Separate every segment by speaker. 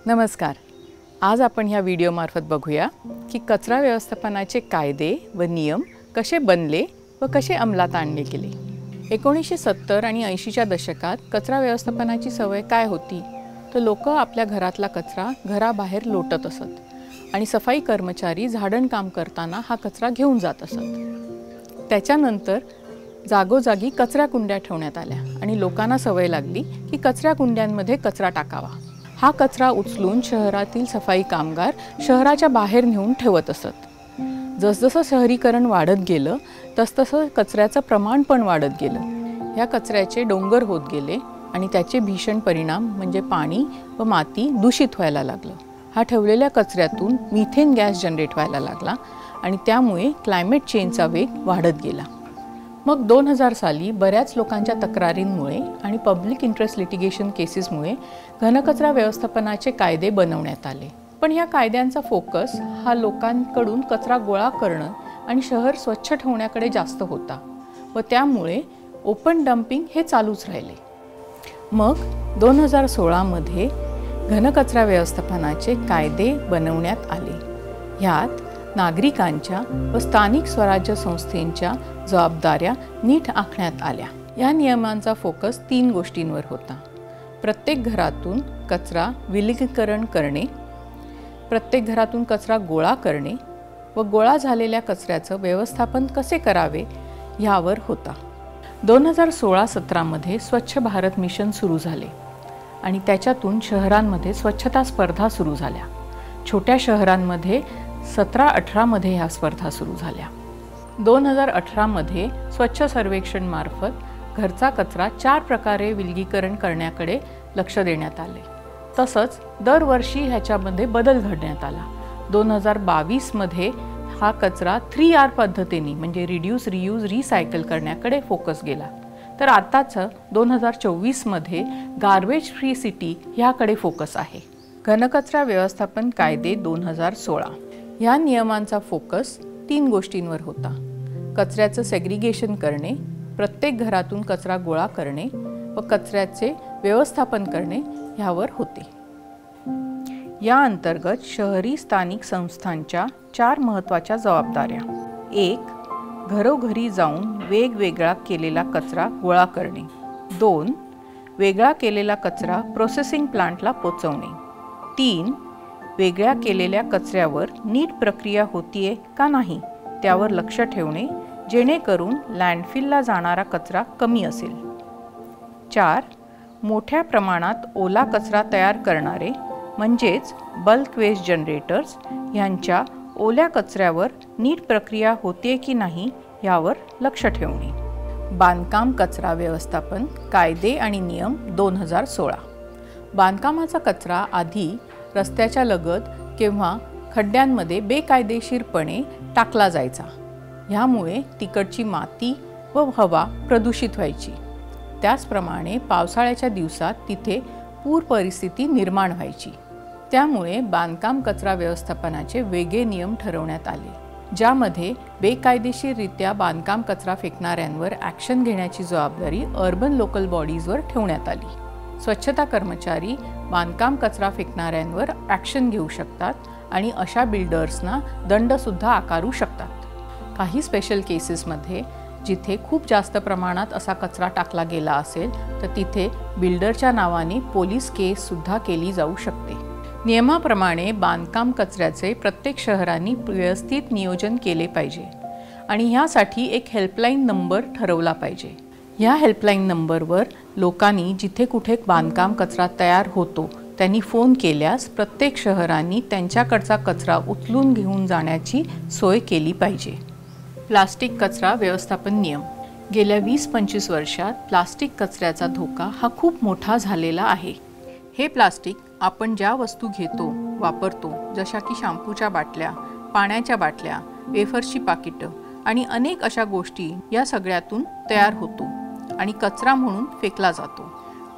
Speaker 1: नमस्कार. आज आपण ह्या व्हिडिओमार्फत बघूया की कचरा व्यवस्थापनाचे कायदे व नियम कसे बनले व कसे अंमलात आणले गेले. 1970 आणि 80च्या दशकात कचरा व्यवस्थापनाची सवय काय होती तर लोक आपल्या घरातला कचरा घराबाहेर लोटत असत आणि सफाई कर्मचारी झाडण काम करताना हा कचरा घेऊन जात असत. त्याच्यानंतर जागोजागी कचरा कुंड्या ठेवण्यात आल्या आणि लोकांना सवय लागली की कचरा कुंड्यांमध्ये कचरा टाकावा. हा कचरा उचलून शहरातील सफाई कामगार शहराच्या बाहेर नेऊन ठेवत असत. जसजसं शहरीकरण वाढत गेलं तसतसं कचऱ्याचं प्रमाण पण वाढत गेलं. या कचऱ्याचे डोंगर होत गेले आणि त्याचे भीषण परिणाम म्हणजे पाणी व माती दूषित व्हायला लागलं. हा ठेवलेल्या कचऱ्यातून मिथेन गॅस जनरेट व्हायला लागला आणि त्यामुळे क्लायमेट चेंजचा वेग वाढत गेला. मग 2000 साली बऱ्याच लोकांच्या तक्रारींमुळे आणि पब्लिक इंटरेस्ट लिटिगेशन केसेसमुळे घनकचरा व्यवस्थापनाचे कायदे बनवण्यात आले. पण या कायद्यांचा फोकस हा लोकांकडून कचरा गोळा करणं आणि शहर स्वच्छ ठेवण्याकडे जास्त होता व त्यामुळे ओपन डम्पिंग हे चालूच राहिले. मग 2016 मध्ये घनकचरा व्यवस्थापनाचे कायदे बनवण्यात आले. ह्यात नागरिकांच्या व स्थानिक स्वराज्य संस्थांच्या जबाबदाऱ्या नीट आखण्यात आल्या. या नियमांचा फोकस 3 गोष्टींवर होता. प्रत्येक घरातून कचरा विलगीकरण करणे, प्रत्येक घरातून कचरा गोळा करणे व गोळा झालेल्या कचऱ्याचं व्यवस्थापन कसे करावे यावर होता. 2016-17 मध्ये स्वच्छ भारत मिशन सुरू झाले आणि त्याच्यातून शहरांमध्ये स्वच्छता स्पर्धा सुरू झाल्या. छोट्या शहरांमध्ये 17-18 मध्ये ह्या स्पर्धा सुरू झाल्या. 2018 मध्ये स्वच्छ सर्वेक्षण मार्फत घरचा कचरा 4 प्रकारे विलगीकरण करण्याकडे लक्ष देण्यात आले. तसंच दरवर्षी ह्याच्यामध्ये बदल घडण्यात आला. 2022 मध्ये हा कचरा 3R पद्धतीने म्हणजे रिड्यूस, रियूज, रिसायकल करण्याकडे फोकस गेला. तर आताचं 2024 मध्ये गार्बेज फ्री सिटी ह्याकडे फोकस आहे. घनकचरा व्यवस्थापन कायदे 2016 या नियमांचा फोकस 3 गोष्टींवर होता. कचऱ्याचं सेग्रिगेशन करणे, प्रत्येक घरातून कचरा गोळा करणे व कचऱ्याचे व्यवस्थापन करणे ह्यावर होते. या अंतर्गत शहरी स्थानिक संस्थांच्या 4 महत्त्वाच्या जबाबदाऱ्या. 1. घरोघरी जाऊन वेगवेगळा केलेला कचरा गोळा करणे. 2. वेगळा केलेला कचरा प्रोसेसिंग प्लांटला पोचवणे. 3. वेगळ्या केलेल्या कचऱ्यावर नीट प्रक्रिया होतीये का नाही त्यावर लक्ष ठेवणे जेणेकरून लँडफिलला जाणारा कचरा कमी असेल. 4. मोठ्या प्रमाणात ओला कचरा तयार करणारे म्हणजेच बल्क वेस्ट जनरेटर्स यांच्या ओल्या कचऱ्यावर नीट प्रक्रिया होते की नाही यावर लक्ष ठेवणे. बांधकाम कचरा व्यवस्थापन कायदे आणि नियम 2016. बांधकामाचा कचरा आधी रस्त्याच्या लगत किंवा खड्ड्यांमध्ये बेकायदेशीरपणे टाकला जायचा. ह्यामुळे तिकडची माती व हवा प्रदूषित व्हायची. त्याचप्रमाणे पावसाळ्याच्या दिवसात तिथे पूर परिस्थिती निर्माण व्हायची. त्यामुळे बांधकाम कचरा व्यवस्थापनाचे वेगळे नियम ठरवण्यात आले, ज्यामध्ये बेकायदेशीररित्या बांधकाम कचरा फेकणाऱ्यांवर ॲक्शन घेण्याची जबाबदारी अर्बन लोकल बॉडीजवर ठेवण्यात आली. स्वच्छता कर्मचारी बांधकाम कचरा फेकणाऱ्यांवर ॲक्शन घेऊ शकतात आणि अशा बिल्डर्सना दंडसुद्धा आकारू शकतात. काही स्पेशल केसेसमध्ये जिथे खूप जास्त प्रमाणात असा कचरा टाकला गेला असेल तर तिथे बिल्डरच्या नावाने पोलीस केससुद्धा केली जाऊ शकते. नियमाप्रमाणे बांधकाम कचऱ्याचे प्रत्येक शहरांनी व्यवस्थित नियोजन केले पाहिजे आणि ह्यासाठी एक हेल्पलाईन नंबर ठरवला पाहिजे. ह्या हेल्पलाईन नंबरवर लोकांनी जिथे कुठे बांधकाम कचरा तयार होतो त्यांनी फोन केल्यास प्रत्येक शहरांनी त्यांच्याकडचा कचरा उचलून घेऊन जाण्याची सोय केली पाहिजे. प्लास्टिक कचरा व्यवस्थापन नियम. गेल्या 20-25 वर्षात प्लास्टिक कचऱ्याचा धोका हा खूप मोठा झालेला आहे. हे प्लास्टिक आपण ज्या वस्तू घेतो वापरतो जशा की शॅम्पूच्या बाटल्या, पाण्याच्या बाटल्या, वेफर्सची पाकिटं आणि अनेक अशा गोष्टी या सगळ्यातून तयार होतो आणि कचरा म्हणून फेकला जातो.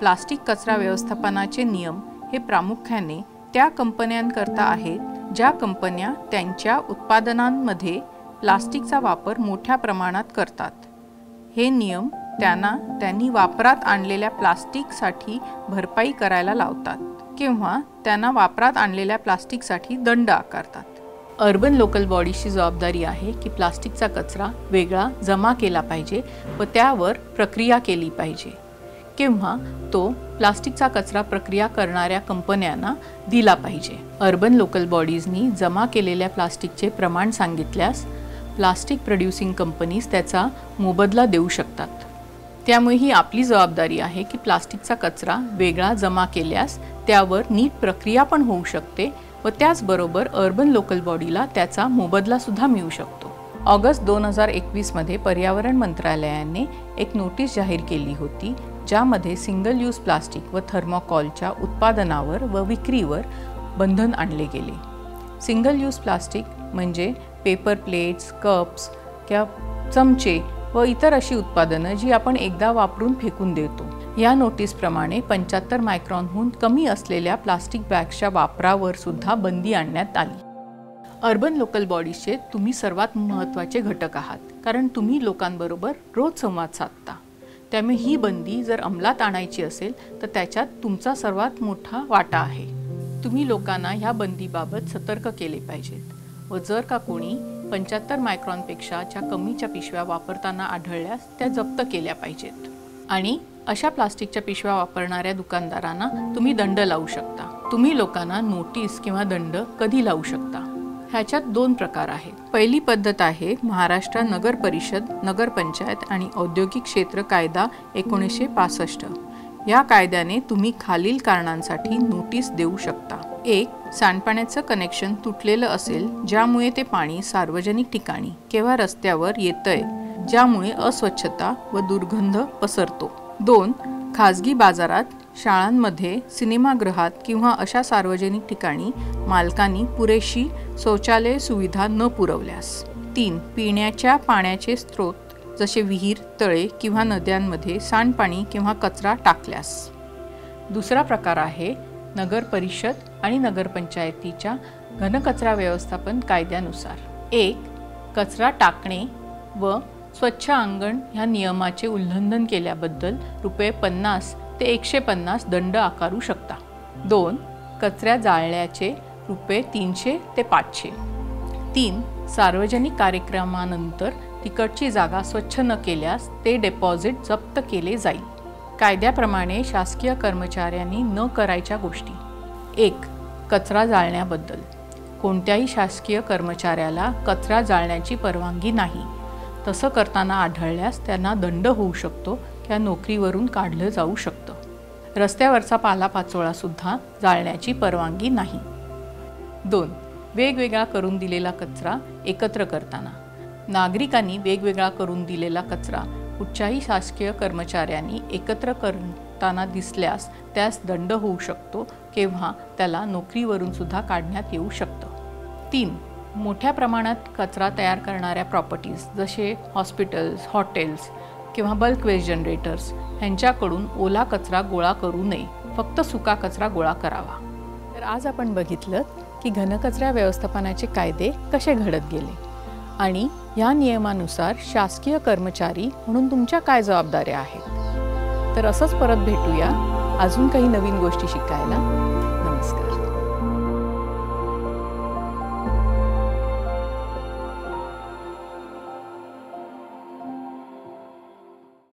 Speaker 1: प्लास्टिक कचरा व्यवस्थापनाचे नियम हे प्रामुख्याने त्या कंपन्यांकरता आहेत ज्या कंपन्या त्यांच्या उत्पादनांमध्ये प्लास्टिकचा वापर मोठ्या प्रमाणात करतात. हे नियम त्यांनी वापरात आणलेल्या प्लास्टिकसाठी भरपाई करायला लावतात. किंवा त्यांना वापरात आणलेल्या प्लास्टिकसाठी दंड आकारतात. अर्बन लोकल बॉडीजची जबाबदारी आहे की प्लास्टिकचा कचरा वेगळा जमा केला पाहिजे व त्यावर प्रक्रिया केली पाहिजे किंवा तो प्लास्टिकचा कचरा प्रक्रिया करणाऱ्या कंपन्यांना दिला पाहिजे. अर्बन लोकल बॉडीजनी जमा केलेल्या प्लास्टिकचे प्रमाण सांगितल्यास प्लास्टिक प्रोड्युसिंग कंपनीज त्याचा मोबदला देऊ शकतात. त्यामुळे ही आपली जबाबदारी आहे की प्लास्टिकचा कचरा वेगळा जमा केल्यास त्यावर नीट प्रक्रिया पण होऊ शकते व त्याचबरोबर अर्बन लोकल बॉडीला त्याचा मोबदला सुद्धा मिळू शकतो. ऑगस्ट 2021 पर्यावरण मंत्रालयाने एक नोटीस जाहीर केली होती ज्यामध्ये सिंगल यूज प्लास्टिक व थर्मोकॉलच्या उत्पादनावर व विक्रीवर बंधन आणले गेले. सिंगल यूज प्लास्टिक म्हणजे पेपर प्लेट्स, कप्स किंवा चमचे व इतर अशी उत्पादनं जी आपण एकदा वापरून फेकून देतो. या नोटीसप्रमाणे 75 मायक्रॉनहून कमी असलेल्या प्लास्टिक बॅग्सच्या वापरावर सुद्धा बंदी आणण्यात आली. अर्बन लोकल बॉडीजचे तुम्ही सर्वात महत्त्वाचे घटक आहात कारण तुम्ही लोकांबरोबर रोज संवाद साधता. त्यामुळे ही बंदी जर अंमलात आणायची असेल तर त्याच्यात तुमचा सर्वात मोठा वाटा आहे. तुम्ही लोकांना ह्या बंदीबाबत सतर्क केले पाहिजेत व जर का कोणी 75 मायक्रॉनपेक्षाच्या कमीच्या पिशव्या वापरताना आढळल्यास त्या जप्त केल्या पाहिजेत. आणि अशा प्लास्टिकच्या पिशव्या वापरणाऱ्या दुकानदारांना तुम्ही दंड लावू शकता. तुम्ही लोकांना नोटीस किंवा दंड कधी लावू शकता? ह्याच्यात 2 प्रकार आहेत. पहिली पद्धत आहे महाराष्ट्र नगर परिषद, नगरपंचायत आणि औद्योगिक क्षेत्र कायदा 1965. या कायद्याने तुम्ही खालील कारणांसाठी नोटीस देऊ शकता. 1. सांडपाण्याचं कनेक्शन तुटलेलं असेल ज्यामुळे ते पाणी सार्वजनिक ठिकाणी किंवा रस्त्यावर येतंय ज्यामुळे अस्वच्छता व दुर्गंध पसरतो. 2. खाजगी बाजारात, शाळांमध्ये, सिनेमागृहात किंवा अशा सार्वजनिक ठिकाणी मालकांनी पुरेशी शौचालय सुविधा न पुरवल्यास. 3. पिण्याच्या पाण्याचे स्रोत जसे विहीर, तळे किंवा नद्यांमध्ये सांडपाणी किंवा कचरा टाकल्यास. दुसरा प्रकार आहे नगर परिषद आणि नगरपंचायतीच्या घनकचरा व्यवस्थापन कायद्यानुसार. 1. कचरा टाकणे व स्वच्छ अंगण ह्या नियमाचे उल्लंघन केल्याबद्दल ₹50 ते 150 दंड आकारू शकता. 2. कचरा जाळल्याचे ₹300 ते 500. 3. सार्वजनिक कार्यक्रमानंतर तिकडची जागा स्वच्छ न केल्यास ते डिपॉझिट जप्त केले जाईल. कायद्याप्रमाणे शासकीय कर्मचाऱ्यांनी न करायच्या गोष्टी. 1. कचरा जाळण्याबद्दल कोणत्याही शासकीय कर्मचाऱ्याला कचरा जाळण्याची परवानगी नाही. तसं करताना आढळल्यास त्यांना दंड होऊ शकतो किंवा नोकरीवरून काढलं जाऊ शकतं. रस्त्यावरचा पालापाचोळासुद्धा जाळण्याची परवानगी नाही. 2. वेगवेगळा करून दिलेला कचरा एकत्र करताना. नागरिकांनी वेगवेगळा करून दिलेला कचरा कुठच्याही शासकीय कर्मचाऱ्यांनी एकत्र करताना दिसल्यास त्यास दंड होऊ शकतो किंवा त्याला नोकरीवरून सुद्धा काढण्यात येऊ शकतं. 3. मोठ्या प्रमाणात कचरा तयार करणाऱ्या प्रॉपर्टीज जसे हॉस्पिटल्स, हॉटेल्स किंवा बल्क वेस्ट जनरेटर्स ह्यांच्याकडून ओला कचरा गोळा करू नये, फक्त सुका कचरा गोळा करावा. तर आज आपण बघितलं की घनकचरा व्यवस्थापनाचे कायदे कसे घडत गेले आणि या नियमानुसार शासकीय कर्मचारी म्हणून तुमच्या काय जबाबदाऱ्या आहेत. तर असंच परत भेटूया अजून काही नवीन गोष्टी शिकायला.